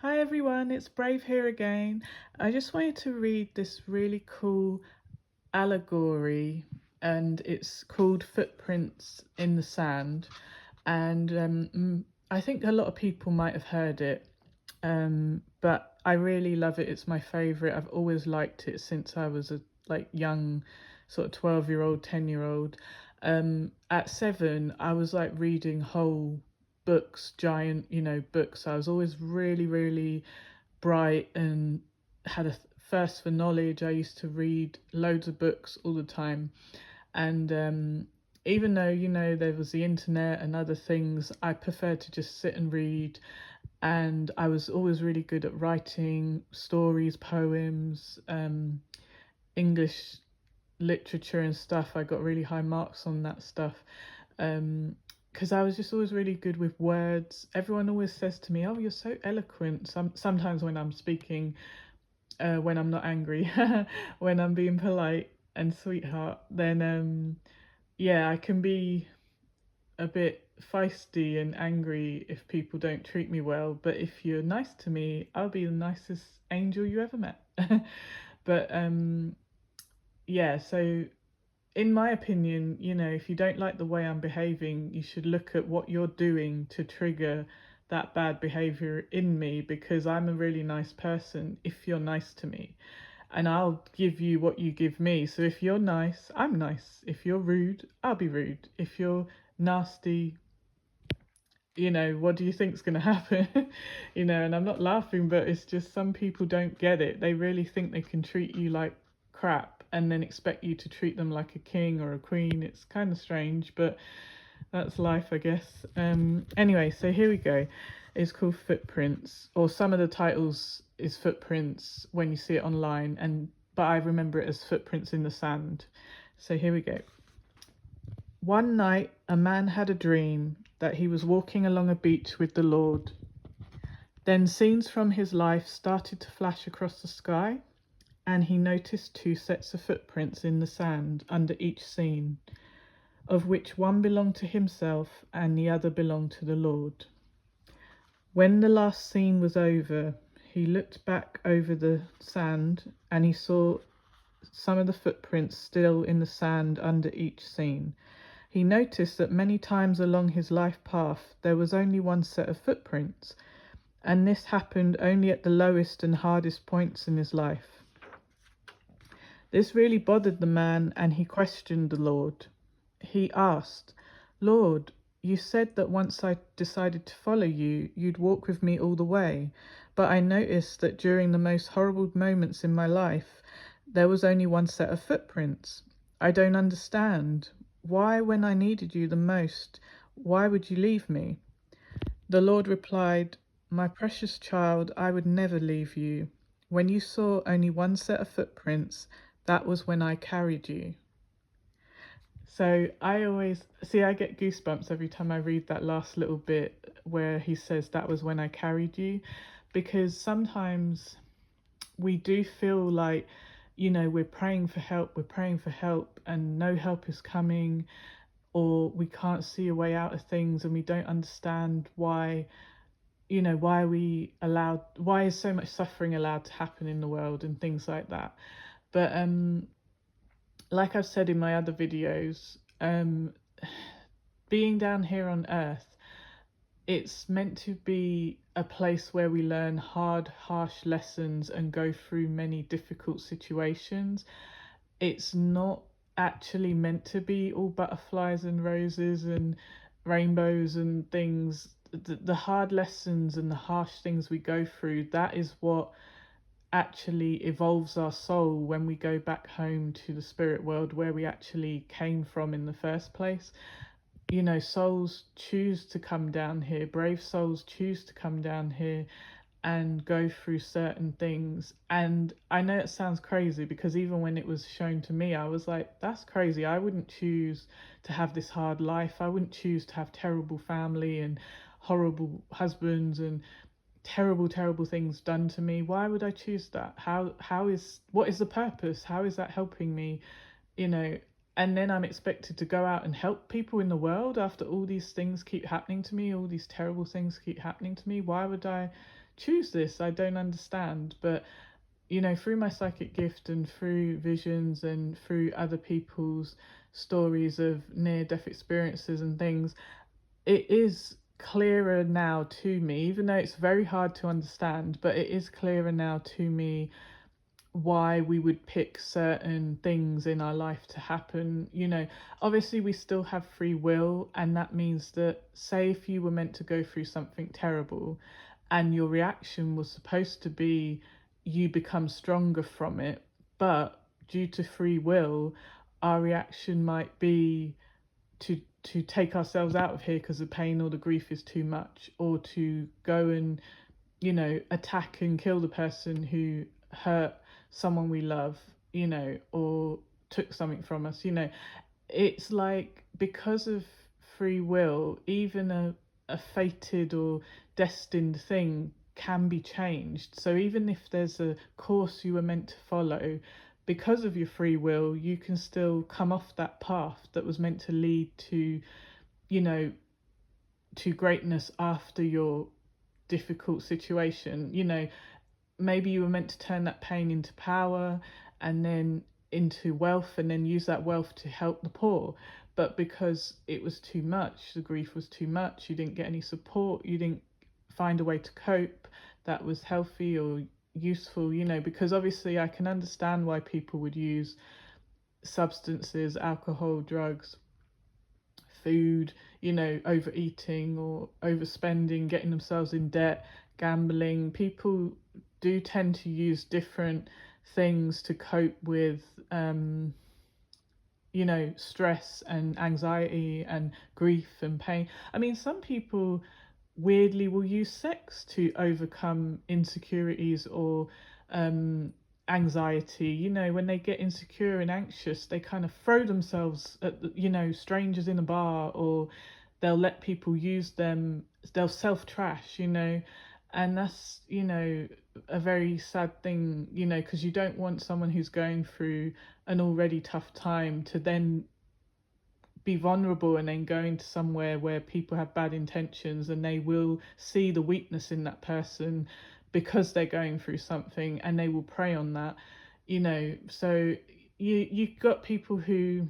Hi everyone, it's Brave here again. I just wanted to read this really cool allegory, and it's called Footprints in the Sand. And I think a lot of people might have heard it, but I really love it. It's my favourite. I've always liked it since I was a young, sort of 12-year-old, 10-year-old. At 7, I was like reading whole books, giant, books. I was always really, really bright and had a thirst for knowledge. I used to read loads of books all the time. And even though, there was the internet and other things, I preferred to just sit and read. And I was always really good at writing stories, poems, English literature and stuff. I got really high marks on that stuff. Because I was just always really good with words. Everyone always says to me, "Oh, you're so eloquent." Sometimes when I'm speaking, when I'm not angry, when I'm being polite and sweetheart, then yeah, I can be a bit feisty and angry if people don't treat me well. But if you're nice to me, I'll be the nicest angel you ever met. But yeah, so in my opinion, if you don't like the way I'm behaving, you should look at what you're doing to trigger that bad behavior in me, because I'm a really nice person if you're nice to me. And I'll give you what you give me. So if you're nice, I'm nice. If you're rude, I'll be rude. If you're nasty, what do you think's going to happen? And I'm not laughing, but it's just some people don't get it. They really think they can treat you like crap and then expect you to treat them like a king or a queen. It's kind of strange, but that's life, I guess. Anyway, so here we go. It's called Footprints, or some of the titles is Footprints when you see it online, but I remember it as Footprints in the Sand. So here we go. One night a man had a dream that he was walking along a beach with the Lord. Then scenes from his life started to flash across the sky, and he noticed two sets of footprints in the sand under each scene, of which one belonged to himself and the other belonged to the Lord. When the last scene was over, he looked back over the sand and he saw some of the footprints still in the sand under each scene. He noticed that many times along his life path there was only one set of footprints, and this happened only at the lowest and hardest points in his life. This really bothered the man, and he questioned the Lord. He asked, "Lord, you said that once I decided to follow you, you'd walk with me all the way. But I noticed that during the most horrible moments in my life, there was only one set of footprints. I don't understand. Why, when I needed you the most, why would you leave me?" The Lord replied, "My precious child, I would never leave you. When you saw only one set of footprints, that was when I carried you." So I always see, I get goosebumps every time I read that last little bit where he says, "That was when I carried you," because sometimes we do feel like, we're praying for help, and no help is coming, or we can't see a way out of things and we don't understand why, why is so much suffering allowed to happen in the world and things like that. But like I've said in my other videos, being down here on Earth, it's meant to be a place where we learn hard, harsh lessons and go through many difficult situations. It's not actually meant to be all butterflies and roses and rainbows and things. The hard lessons and the harsh things we go through, that is what actually evolves our soul when we go back home to the spirit world where we actually came from in the first place. Souls choose to come down here, brave souls choose to come down here and go through certain things. And I know it sounds crazy, because even when it was shown to me, I was like, that's crazy. I wouldn't choose to have this hard life. I wouldn't choose to have terrible family and horrible husbands and terrible things done to me. Why would I choose that? What is the purpose? How is that helping me? you know and then I'm expected to go out and help people in the world after all these things keep happening to me, all these terrible things keep happening to me. Why would I choose this? I don't understand. But through my psychic gift and through visions and through other people's stories of near death experiences and things, it is clearer now to me, even though it's very hard to understand, but it is clearer now to me why we would pick certain things in our life to happen. Obviously we still have free will, and that means that, say, if you were meant to go through something terrible and your reaction was supposed to be you become stronger from it, but due to free will, our reaction might be to take ourselves out of here because the pain or the grief is too much, or to go and attack and kill the person who hurt someone we love, or took something from us. It's like, because of free will, even a fated or destined thing can be changed. So even if there's a course you were meant to follow, because of your free will, you can still come off that path that was meant to lead to, you know, to greatness after your difficult situation. Maybe you were meant to turn that pain into power, and then into wealth, and then use that wealth to help the poor. But because it was too much, the grief was too much, you didn't get any support, you didn't find a way to cope that was healthy or useful. Because obviously I can understand why people would use substances, alcohol, drugs, food, overeating or overspending, getting themselves in debt, gambling. People do tend to use different things to cope with, stress and anxiety and grief and pain. I mean, some people weirdly will use sex to overcome insecurities or anxiety. When they get insecure and anxious, they kind of throw themselves at strangers in a bar, or they'll let people use them, they'll self trash, and that's a very sad thing, because you don't want someone who's going through an already tough time to then be vulnerable and then go into somewhere where people have bad intentions, and they will see the weakness in that person because they're going through something, and they will prey on that. So you've got people who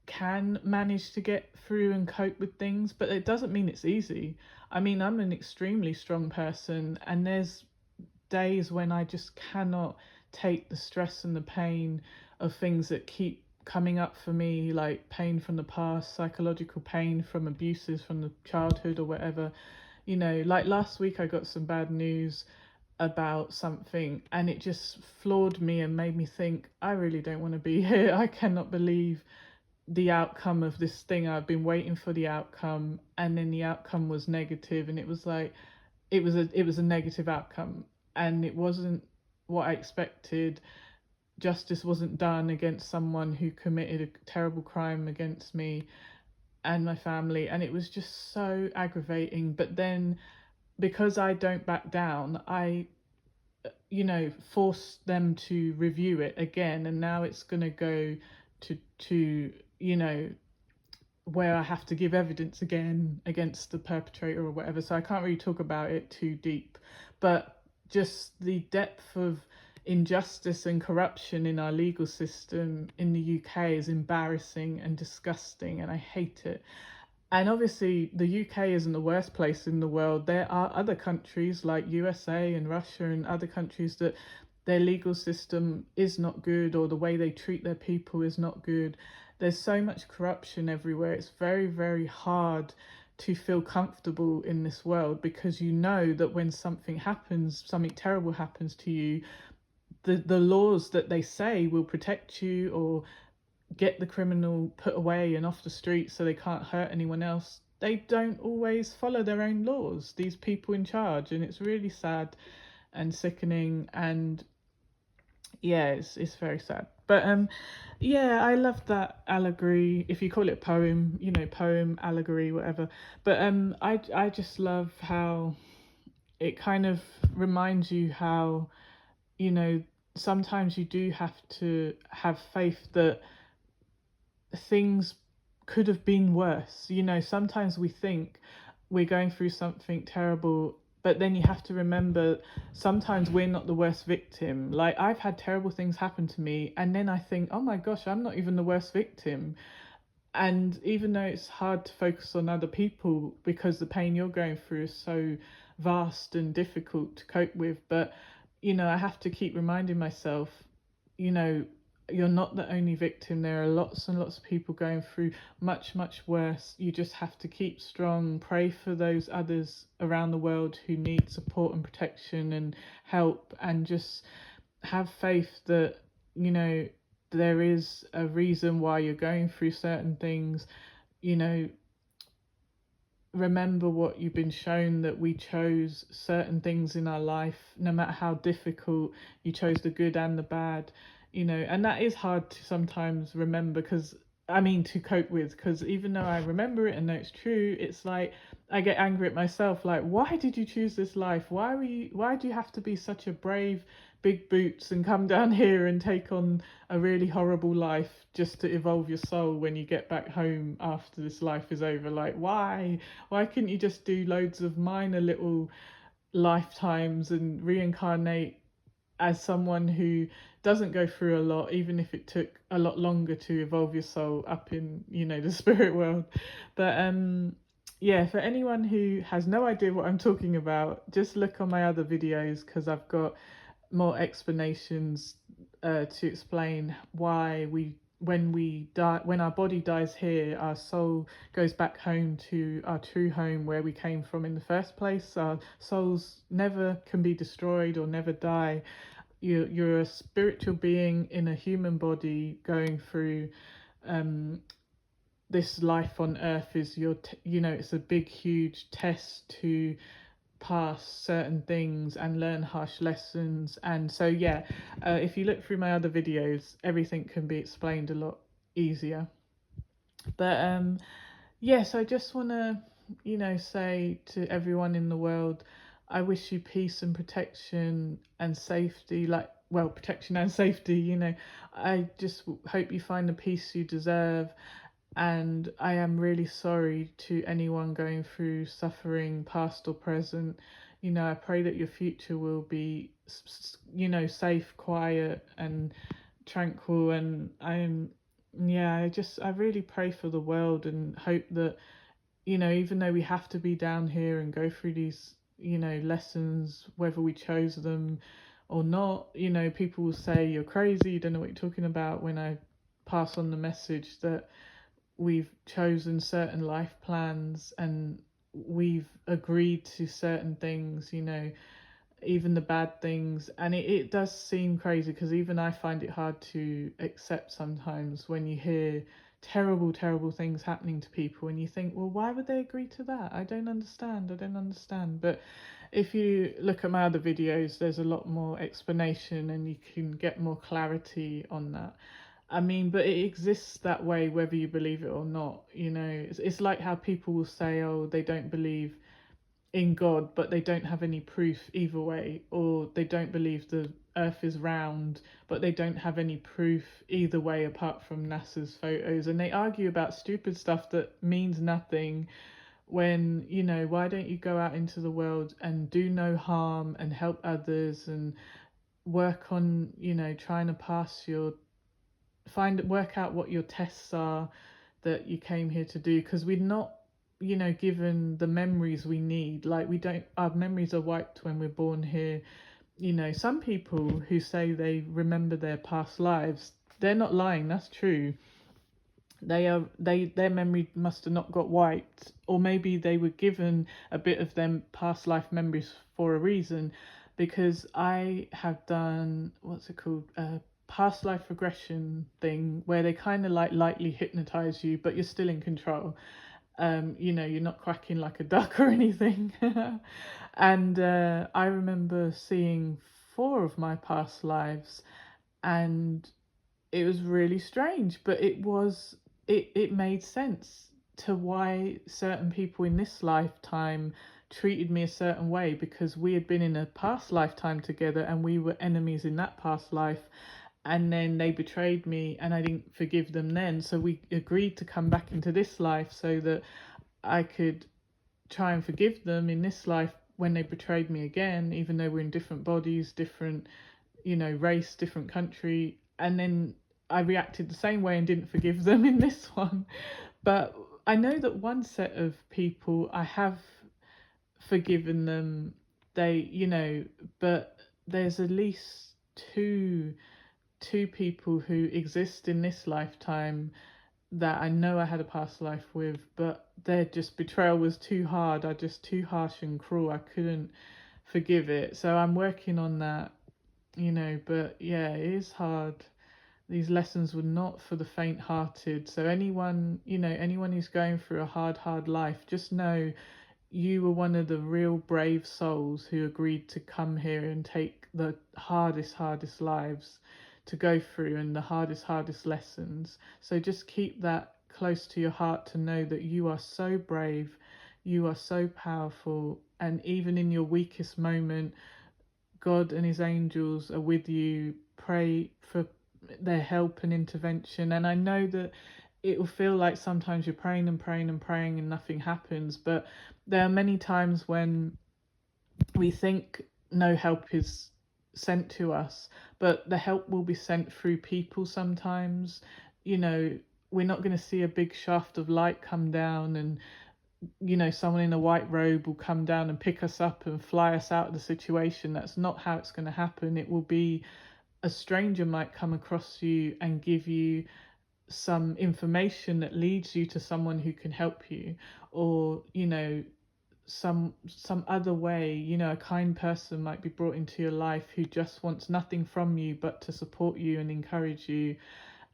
can manage to get through and cope with things, but it doesn't mean it's easy. I mean, I'm an extremely strong person, and there's days when I just cannot take the stress and the pain of things that keep coming up for me, like pain from the past, psychological pain from abuses from the childhood or whatever. Like last week I got some bad news about something, and it just floored me and made me think, I really don't want to be here. I cannot believe the outcome of this thing. I've been waiting for the outcome, and then the outcome was negative, and it was like, it was a negative outcome, and it wasn't what I expected. Justice wasn't done against someone who committed a terrible crime against me and my family, and it was just so aggravating. But then, because I don't back down, I force them to review it again, and now it's going to go to where I have to give evidence again against the perpetrator or whatever. So I can't really talk about it too deep, but just the depth of injustice and corruption in our legal system in the UK is embarrassing and disgusting, and I hate it. And obviously the UK isn't the worst place in the world. There are other countries like USA and Russia and other countries that their legal system is not good, or the way they treat their people is not good. There's so much corruption everywhere. It's very, very hard to feel comfortable in this world, because that when something happens, something terrible happens to you, the laws that they say will protect you or get the criminal put away and off the street so they can't hurt anyone else, they don't always follow their own laws, these people in charge. And it's really sad and sickening, and yeah, it's very sad. But yeah, I love that allegory, if you call it a poem, poem, allegory, whatever. But I just love how it kind of reminds you how sometimes you do have to have faith that things could have been worse. Sometimes we think, we're going through something terrible, but then you have to remember sometimes we're not the worst victim. Like, I've had terrible things happen to me, and then I think, oh my gosh, I'm not even the worst victim. And even though it's hard to focus on other people because the pain you're going through is so vast and difficult to cope with, but I have to keep reminding myself, you know, you're not the only victim. There are lots and lots of people going through much, much worse. You just have to keep strong, pray for those others around the world who need support and protection and help, and just have faith that, you know, there is a reason why you're going through certain things. you know Remember what you've been shown, that we chose certain things in our life, no matter how difficult. You chose the good and the bad, and that is hard to sometimes remember, because to cope with, because even though I remember it and know it's true, it's like I get angry at myself, like, why did you choose this life? Why do you have to be such a brave big boots and come down here and take on a really horrible life just to evolve your soul when you get back home after this life is over? Like, why couldn't you just do loads of minor little lifetimes and reincarnate as someone who doesn't go through a lot, even if it took a lot longer to evolve your soul up in, the spirit world? But yeah, for anyone who has no idea what I'm talking about, just look on my other videos, because I've got more explanations to explain why when we die, when our body dies here, our soul goes back home to our true home, where we came from in the first place. Our souls never can be destroyed or never die. You're a spiritual being in a human body going through this life on earth. Is it's a big huge test to pass certain things and learn harsh lessons. And so yeah, if you look through my other videos, everything can be explained a lot easier. But yes, I just want to say to everyone in the world, I wish you peace and protection and safety. Like, well, protection and safety. I just hope you find the peace you deserve. And I am really sorry to anyone going through suffering, past or present. I pray that your future will be, safe, quiet, and tranquil. And I really pray for the world and hope that, even though we have to be down here and go through these, lessons, whether we chose them or not, people will say you're crazy, you don't know what you're talking about, when I pass on the message that we've chosen certain life plans and we've agreed to certain things, even the bad things. And it does seem crazy, because even I find it hard to accept sometimes when you hear terrible, terrible things happening to people, and you think, well, why would they agree to that? I don't understand. But if you look at my other videos, there's a lot more explanation and you can get more clarity on that. But it exists that way whether you believe it or not. It's like how people will say, oh, they don't believe in God, but they don't have any proof either way, or they don't believe the earth is round, but they don't have any proof either way apart from NASA's photos. And they argue about stupid stuff that means nothing, when, why don't you go out into the world and do no harm and help others and work on, trying to pass work out what your tests are that you came here to do, because we're not given the memories we need. Like, we don't our memories are wiped when we're born here. Some people who say they remember their past lives, they're not lying, that's true. Their memory must have not got wiped, or maybe they were given a bit of them past life memories for a reason. Because I have done, what's it called, past life regression thing, where they kind of like lightly hypnotize you, but you're still in control. You're not quacking like a duck or anything. And I remember seeing 4 of my past lives, and it was really strange, but it made sense to why certain people in this lifetime treated me a certain way, because we had been in a past lifetime together and we were enemies in that past life, and then they betrayed me and I didn't forgive them then, so we agreed to come back into this life so that I could try and forgive them in this life when they betrayed me again, even though we're in different bodies, different, race, different country. And then I reacted the same way and didn't forgive them in this one. But I know that one set of people I have forgiven them. But there's at least two people who exist in this lifetime that I know I had a past life with, but their just betrayal was too hard. I just too harsh and cruel. I couldn't forgive it. So I'm working on that, but yeah, it is hard. These lessons were not for the faint-hearted. So anyone who's going through a hard life, just know you were one of the real brave souls who agreed to come here and take the hardest lives to go through, and the hardest lessons. So just keep that close to your heart, to know that you are so brave, you are so powerful, and even in your weakest moment, God and his angels are with you. Pray for their help and intervention. And I know that it will feel like sometimes you're praying and praying and praying and nothing happens, but there are many times when we think no help is sent to us, but the help will be sent through people sometimes. We're not going to see a big shaft of light come down and someone in a white robe will come down and pick us up and fly us out of the situation. That's not how it's going to happen. It will be a stranger might come across you and give you some information that leads you to someone who can help you, or some other way. A kind person might be brought into your life who just wants nothing from you but to support you and encourage you.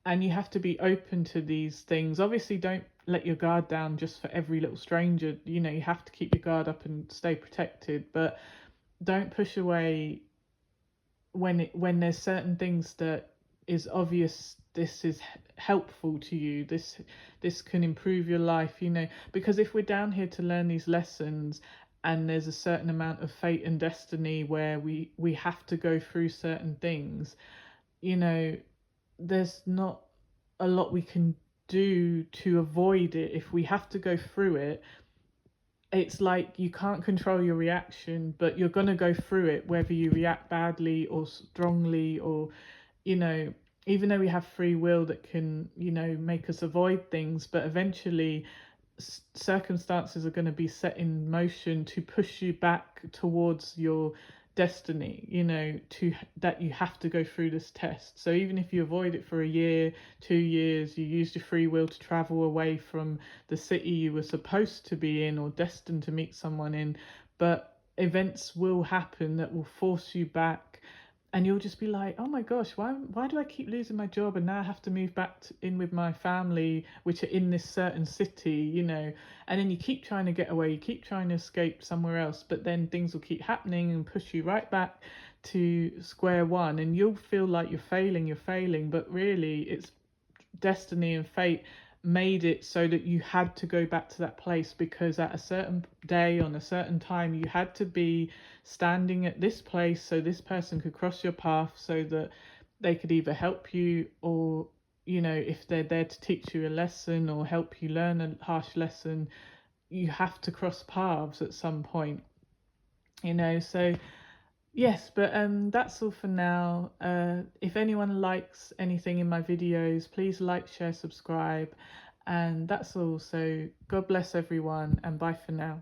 And you have to be open to these things. Obviously, don't let your guard down just for every little stranger. You have to keep your guard up and stay protected, but don't push away when there's certain things that is obvious this is helpful to you, this can improve your life, because if we're down here to learn these lessons, and there's a certain amount of fate and destiny where we have to go through certain things, there's not a lot we can do to avoid it. If we have to go through it, it's like you can't control your reaction, but you're going to go through it whether you react badly or strongly, or even though we have free will that can make us avoid things, but eventually circumstances are going to be set in motion to push you back towards your destiny, to that you have to go through this test. So even if you avoid it for a year, 2 years, you used your free will to travel away from the city you were supposed to be in or destined to meet someone in, but events will happen that will force you back, and you'll just be like, oh my gosh, why do I keep losing my job, and now I have to move back in with my family which are in this certain city, and then you keep trying to get away, you keep trying to escape somewhere else, but then things will keep happening and push you right back to square one, and you'll feel like you're failing, but really it's destiny and fate made it so that you had to go back to that place, because at a certain day on a certain time you had to be standing at this place so this person could cross your path, so that they could either help you, or if they're there to teach you a lesson or help you learn a harsh lesson, you have to cross paths at some point. So yes, but that's all for now. If anyone likes anything in my videos, please like, share, subscribe, and that's all. So God bless everyone, and bye for now.